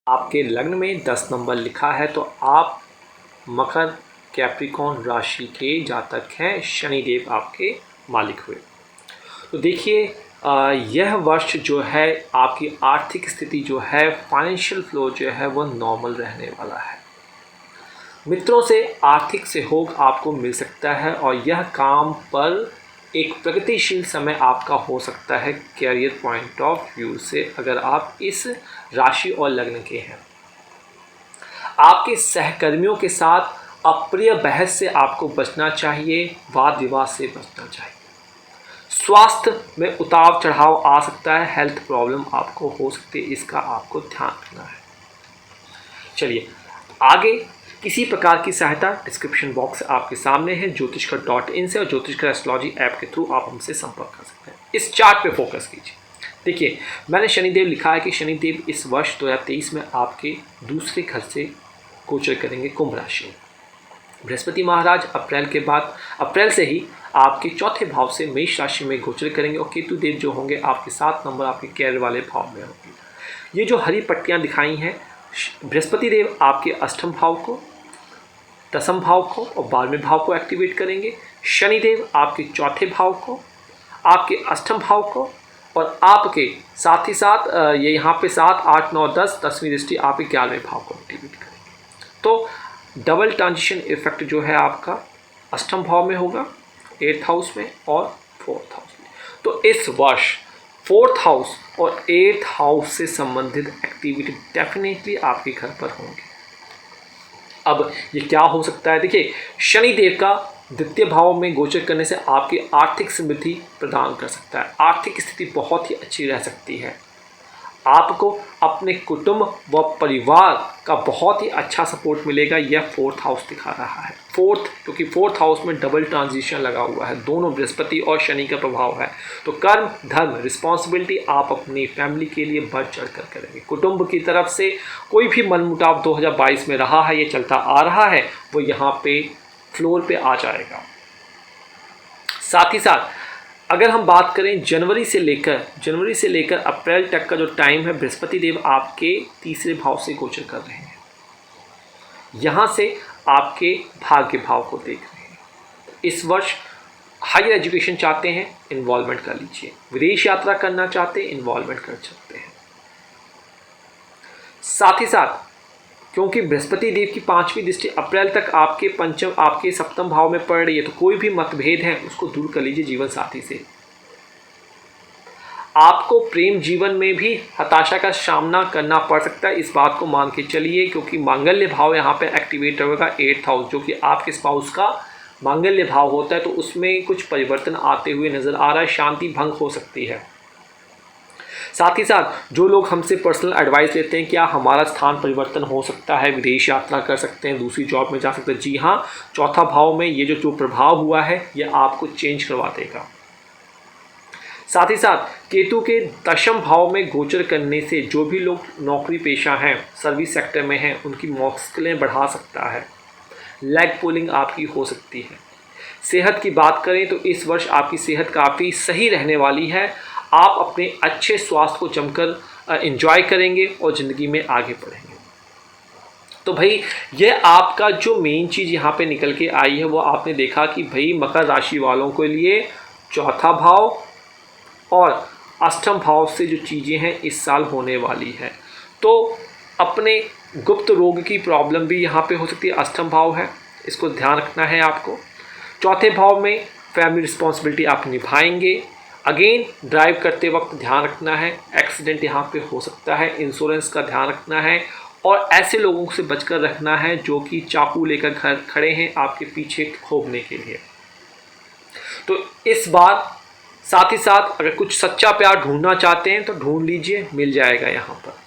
आपके लग्न में 10 नंबर लिखा है तो आप मकर कैप्रिकॉर्न राशि के जातक हैं, शनिदेव आपके मालिक हुए। तो देखिए यह वर्ष जो है आपकी आर्थिक स्थिति जो है, फाइनेंशियल फ्लो जो है वो नॉर्मल रहने वाला है। मित्रों से आर्थिक सहयोग आपको मिल सकता है और यह काम पर एक प्रगतिशील समय आपका हो सकता है कैरियर पॉइंट ऑफ व्यू से, अगर आप इस राशि और लग्न के हैं। आपके सहकर्मियों के साथ अप्रिय बहस से आपको बचना चाहिए, वाद विवाद से बचना चाहिए। स्वास्थ्य में उतार चढ़ाव आ सकता है, हेल्थ प्रॉब्लम आपको हो सकती है, इसका आपको ध्यान रखना है। चलिए आगे, किसी प्रकार की सहायता डिस्क्रिप्शन बॉक्स आपके सामने है, ज्योतिषकर.in से और ज्योतिषकर एस्ट्रोलॉजी ऐप के थ्रू आप हमसे संपर्क कर सकते हैं। इस चार्ट पे फोकस कीजिए। देखिए मैंने शनिदेव लिखा है कि शनिदेव इस वर्ष 2023 में आपके दूसरे घर से गोचर करेंगे कुंभ राशि में। बृहस्पति महाराज अप्रैल से ही आपके चौथे भाव से मेष राशि में गोचर करेंगे और केतु देव जो होंगे आपके 7 नंबर आपके कैरियर वाले भाव में होंगे। ये जो हरी पट्टियाँ दिखाई हैं, बृहस्पति देव आपके अष्टम भाव को, दसम भाव को और 12वें भाव को एक्टिवेट करेंगे। शनिदेव आपके चौथे भाव को, आपके अष्टम भाव को और आपके साथ ही साथ ये यहाँ पे 7, 8, 9, 10 10वीं दृष्टि आपके 11वें भाव को एक्टिवेट करेंगे। तो डबल ट्रांजिशन इफेक्ट जो है आपका अष्टम भाव में होगा, 8th हाउस में और 4th हाउस में। तो इस वर्ष 4th हाउस और 8th हाउस से संबंधित एक्टिविटी डेफिनेटली आपके घर पर होंगे। अब ये क्या हो सकता है, देखिए शनिदेव का द्वितीय भाव में गोचर करने से आपकी आर्थिक समृद्धि प्रदान कर सकता है, आर्थिक स्थिति बहुत ही अच्छी रह सकती है। आपको अपने कुटुंब व परिवार का बहुत ही अच्छा सपोर्ट मिलेगा, यह 4th हाउस दिखा रहा है। क्योंकि 4th हाउस में डबल ट्रांजिशन लगा हुआ है, दोनों बृहस्पति और शनि का प्रभाव है। तो कर्म धर्म रिस्पॉन्सिबिलिटी आप अपनी फैमिली के लिए बढ़ चढ़ कर करेंगे। कुटुंब की तरफ से कोई भी मनमुटाव 2022 में रहा है, ये चलता आ रहा है, वो यहाँ पे फ्लोर पे आ जाएगा। साथ ही साथ अगर हम बात करें जनवरी से लेकर अप्रैल तक का जो टाइम है, बृहस्पति देव आपके तीसरे भाव से गोचर कर रहे हैं, यहाँ से आपके भाग्य भाव को देख रहे हैं। इस वर्ष हायर एजुकेशन चाहते हैं, इन्वॉल्वमेंट कर लीजिए। विदेश यात्रा करना चाहते हैं, इन्वॉल्वमेंट कर सकते हैं। साथ ही साथ क्योंकि बृहस्पति देव की 5वीं दृष्टि अप्रैल तक आपके सप्तम भाव में पड़ रही है, तो कोई भी मतभेद है उसको दूर कर लीजिए जीवन साथी से। आपको प्रेम जीवन में भी हताशा का सामना करना पड़ सकता है, इस बात को मान के चलिए, क्योंकि मांगल्य भाव यहाँ पे एक्टिवेट होगा 8th हाउस, जो कि आपके स्पाउस का मांगल्य भाव होता है। तो उसमें कुछ परिवर्तन आते हुए नजर आ रहा है, शांति भंग हो सकती है। साथ ही साथ जो लोग हमसे पर्सनल एडवाइस लेते हैं, क्या हमारा स्थान परिवर्तन हो सकता है, विदेश यात्रा कर सकते हैं, दूसरी जॉब में जा सकते हैं, जी हाँ, चौथा भाव में ये जो प्रभाव हुआ है ये आपको चेंज करवा देगा। साथ ही साथ केतु के 10th भाव में गोचर करने से जो भी लोग नौकरी पेशा हैं, सर्विस सेक्टर में हैं, उनकी मुश्किलें बढ़ा सकता है। लेग पुलिंग आपकी हो सकती है। सेहत की बात करें तो इस वर्ष आपकी सेहत काफ़ी सही रहने वाली है। आप अपने अच्छे स्वास्थ्य को जमकर एंजॉय करेंगे और ज़िंदगी में आगे बढ़ेंगे। तो भाई ये आपका जो मेन चीज़ यहाँ पे निकल के आई है, वो आपने देखा कि भाई मकर राशि वालों के लिए चौथा भाव और अष्टम भाव से जो चीज़ें हैं इस साल होने वाली है। तो अपने गुप्त रोग की प्रॉब्लम भी यहाँ पे हो सकती है, अष्टम भाव है, इसको ध्यान रखना है आपको। चौथे भाव में फैमिली रिस्पॉन्सिबिलिटी आप निभाएंगे। अगेन ड्राइव करते वक्त ध्यान रखना है, एक्सीडेंट यहाँ पे हो सकता है, इंश्योरेंस का ध्यान रखना है और ऐसे लोगों से बचकर रखना है जो कि चाकू लेकर खड़े हैं आपके पीछे खोपने के लिए। तो इस बार साथ ही साथ अगर कुछ सच्चा प्यार ढूंढना चाहते हैं तो ढूंढ लीजिए, मिल जाएगा यहाँ पर।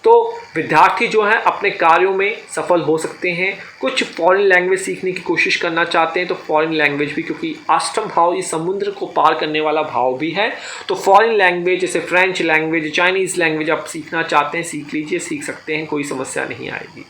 तो विद्यार्थी जो हैं अपने कार्यों में सफल हो सकते हैं। कुछ फॉरेन लैंग्वेज सीखने की कोशिश करना चाहते हैं तो फॉरेन लैंग्वेज भी, क्योंकि अष्टम भाव ये समुद्र को पार करने वाला भाव भी है, तो फॉरेन लैंग्वेज जैसे फ्रेंच लैंग्वेज, चाइनीज़ लैंग्वेज आप सीखना चाहते हैं, सीख लीजिए, सीख सकते हैं, कोई समस्या नहीं आएगी।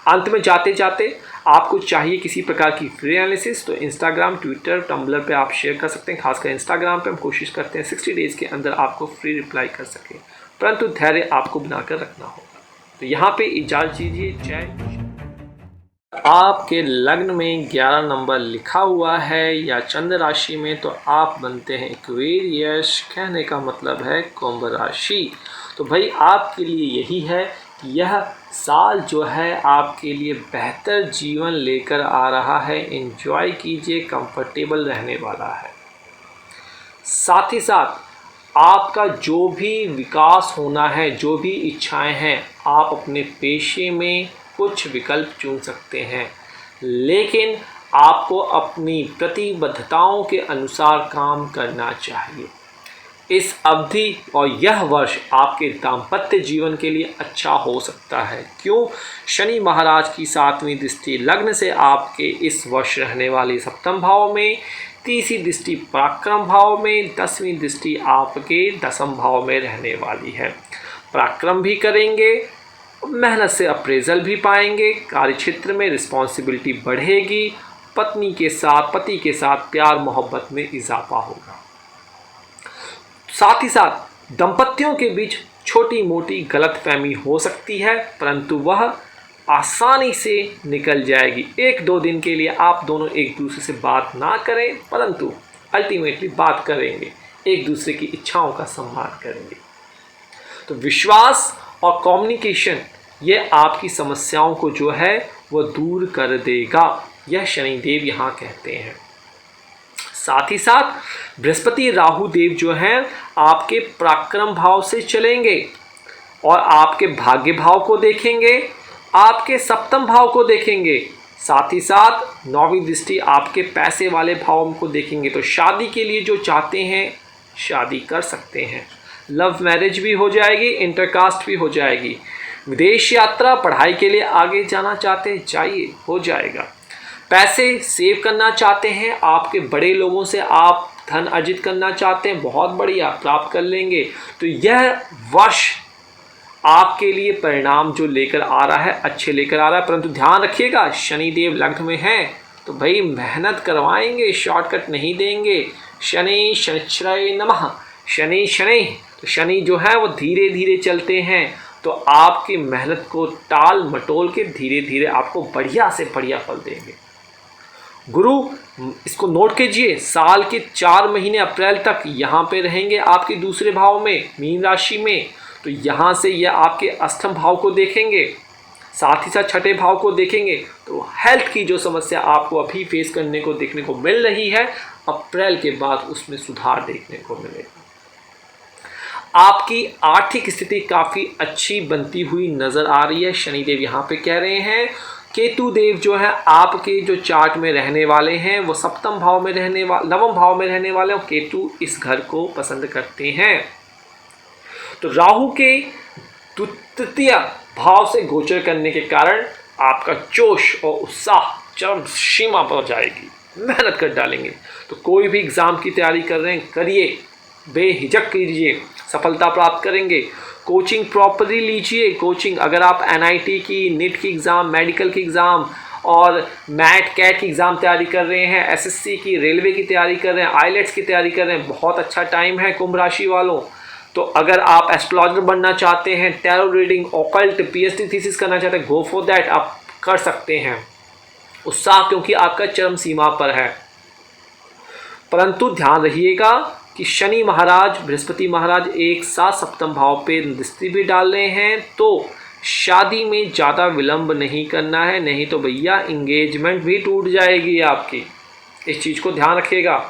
अंत में जाते जाते आपको चाहिए किसी प्रकार की फ्री एनालिसिस तो इंस्टाग्राम, ट्विटर, टम्बलर पे आप शेयर कर सकते हैं। खासकर इंस्टाग्राम पे हम कोशिश करते हैं 60 डेज़ के अंदर आपको फ्री रिप्लाई कर सकें। परंतु धैर्य आपको बनाकर रखना होगा। तो यहाँ पे इजाज़त दीजिए। जय। आपके लग्न में 11 नंबर लिखा हुआ है या चंद्र राशि में, तो आप बनते हैं एक्वेरियस। कहने का मतलब है कुंभ राशि। तो भाई आपके लिए यही है कि यह साल जो है आपके लिए बेहतर जीवन लेकर आ रहा है। एंजॉय कीजिए, कंफर्टेबल रहने वाला है। साथ ही साथ आपका जो भी विकास होना है, जो भी इच्छाएं हैं, आप अपने पेशे में कुछ विकल्प चुन सकते हैं, लेकिन आपको अपनी प्रतिबद्धताओं के अनुसार काम करना चाहिए। इस अवधि और यह वर्ष आपके दाम्पत्य जीवन के लिए अच्छा हो सकता है। क्यों? शनि महाराज की 7वीं दृष्टि लग्न से आपके इस वर्ष रहने वाली सप्तम भाव में, 30वीं दृष्टि पराक्रम भाव में, 10वीं दृष्टि आपके दसम भाव में रहने वाली है। पराक्रम भी करेंगे, मेहनत से अप्रेजल भी पाएंगे, कार्यक्षेत्र में रिस्पॉन्सिबिलिटी बढ़ेगी, पत्नी के साथ, पति के साथ प्यार मोहब्बत में इजाफा होगा। साथ ही साथ दंपतियों के बीच छोटी मोटी गलतफहमी हो सकती है, परंतु वह आसानी से निकल जाएगी। 1-2 दिन के लिए आप दोनों एक दूसरे से बात ना करें, परंतु अल्टीमेटली बात करेंगे, एक दूसरे की इच्छाओं का सम्मान करेंगे। तो विश्वास और कम्युनिकेशन ये आपकी समस्याओं को जो है वो दूर कर देगा, यह शनिदेव यहाँ कहते हैं। साथ ही साथ बृहस्पति राहु देव जो हैं आपके पराक्रम भाव से चलेंगे और आपके भाग्य भाव को देखेंगे, आपके सप्तम भाव को देखेंगे, साथ ही साथ 9वीं दृष्टि आपके पैसे वाले भाव को देखेंगे। तो शादी के लिए जो चाहते हैं शादी कर सकते हैं, लव मैरिज भी हो जाएगी, इंटरकास्ट भी हो जाएगी। विदेश यात्रा, पढ़ाई के लिए आगे जाना चाहते हैं, जाइए, हो जाएगा। पैसे सेव करना चाहते हैं, आपके बड़े लोगों से आप धन अर्जित करना चाहते हैं, बहुत बढ़िया, प्राप्त कर लेंगे। तो यह वर्ष आपके लिए परिणाम जो लेकर आ रहा है अच्छे लेकर आ रहा है, परंतु ध्यान रखिएगा शनिदेव लग्न में हैं तो भाई मेहनत करवाएंगे, शॉर्टकट नहीं देंगे। शनि शनिश्चराय नमः। शनि शनि तो शनि जो है वो धीरे धीरे चलते हैं, तो आपकी मेहनत को टाल मटोल के धीरे धीरे आपको बढ़िया से बढ़िया फल देंगे। गुरु इसको नोट कीजिए, साल के 4 महीने अप्रैल तक यहाँ पे रहेंगे आपके दूसरे भाव में, मीन राशि में। तो यहाँ से यह आपके अष्टम भाव को देखेंगे, साथ ही साथ छठे भाव को देखेंगे। तो हेल्थ की जो समस्या आपको अभी फेस करने को देखने को मिल रही है, अप्रैल के बाद उसमें सुधार देखने को मिलेगा। आपकी आर्थिक स्थिति काफ़ी अच्छी बनती हुई नज़र आ रही है, शनिदेव यहाँ पे कह रहे हैं। केतु देव जो है आपके जो चार्ट में रहने वाले हैं वो सप्तम भाव में रहने वाले, नवम भाव में रहने वाले, और केतु इस घर को पसंद करते हैं। तो राहु के तृतीय भाव से गोचर करने के कारण आपका जोश और उत्साह चरम सीमा पर जाएगी, मेहनत कर डालेंगे। तो कोई भी एग्ज़ाम की तैयारी कर रहे हैं, करिए, बेहिचक कीजिए, सफलता प्राप्त करेंगे। कोचिंग प्रॉपरली लीजिए। कोचिंग अगर आप NIT की, नीट की एग्ज़ाम, मेडिकल की एग्ज़ाम और मैट कैट की एग्ज़ाम तैयारी कर रहे हैं, SSC की, रेलवे की तैयारी कर रहे हैं, IELTS की तैयारी कर रहे हैं, बहुत अच्छा टाइम है कुंभ राशि वालों। तो अगर आप एस्ट्रोलॉजर बनना चाहते हैं, tarot reading, occult, PhD thesis करना चाहते हैं, गो फॉर दैट, आप कर सकते हैं। उत्साह क्योंकि आपका चरम सीमा पर है। परंतु ध्यान रहिएगा कि शनि महाराज, बृहस्पति महाराज एक साथ सप्तम भाव पे दृष्टि भी डाल रहे हैं, तो शादी में ज़्यादा विलंब नहीं करना है, नहीं तो भैया इंगेजमेंट भी टूट जाएगी आपकी। इस चीज़ को ध्यान रखिएगा।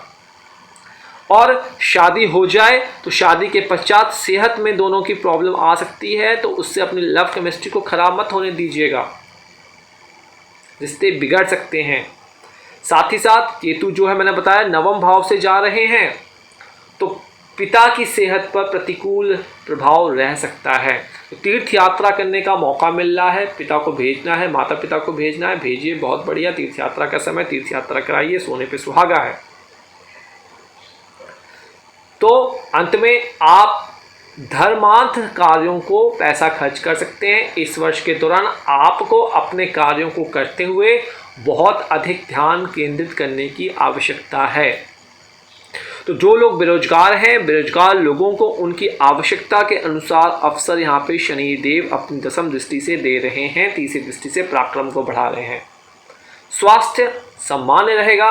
और शादी हो जाए तो शादी के पश्चात सेहत में दोनों की प्रॉब्लम आ सकती है, तो उससे अपनी लव केमिस्ट्री को खराब मत होने दीजिएगा, रिश्ते बिगड़ सकते हैं। साथ ही साथ केतु जो है मैंने बताया नवम भाव से जा रहे हैं, तो पिता की सेहत पर प्रतिकूल प्रभाव रह सकता है। तो तीर्थ यात्रा करने का मौका मिल रहा है, पिता को भेजना है, माता पिता को भेजना है, भेजिए, बहुत बढ़िया। तीर्थ यात्रा का समय, तीर्थ यात्रा कराइए, सोने पे सुहागा है। तो अंत में आप धर्मार्थ कार्यों को पैसा खर्च कर सकते हैं। इस वर्ष के दौरान आपको अपने कार्यों को करते हुए बहुत अधिक ध्यान केंद्रित करने की आवश्यकता है। तो जो लोग बेरोजगार हैं, बेरोजगार लोगों को उनकी आवश्यकता के अनुसार अवसर यहाँ पे शनिदेव अपनी दशम दृष्टि से दे रहे हैं, तीसरी दृष्टि से पराक्रम को बढ़ा रहे हैं। स्वास्थ्य सामान्य रहेगा।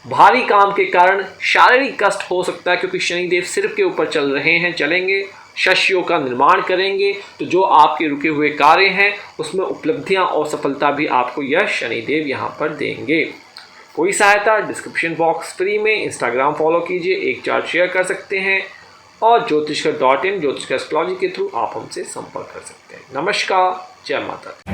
भारी काम के कारण शारीरिक कष्ट हो सकता है क्योंकि शनिदेव सिर के ऊपर चल रहे हैं, चलेंगे। शस्यों का निर्माण करेंगे तो जो आपके रुके हुए कार्य हैं उसमें उपलब्धियां और सफलता भी आपको यह शनिदेव यहाँ पर देंगे। कोई सहायता डिस्क्रिप्शन बॉक्स फ्री में इंस्टाग्राम फॉलो कीजिए, एक चार्ट शेयर कर सकते हैं और ज्योतिषकर.in ज्योतिषकर एस्ट्रोलॉजी के थ्रू आप हमसे संपर्क कर सकते हैं। नमस्कार, जय माता दी।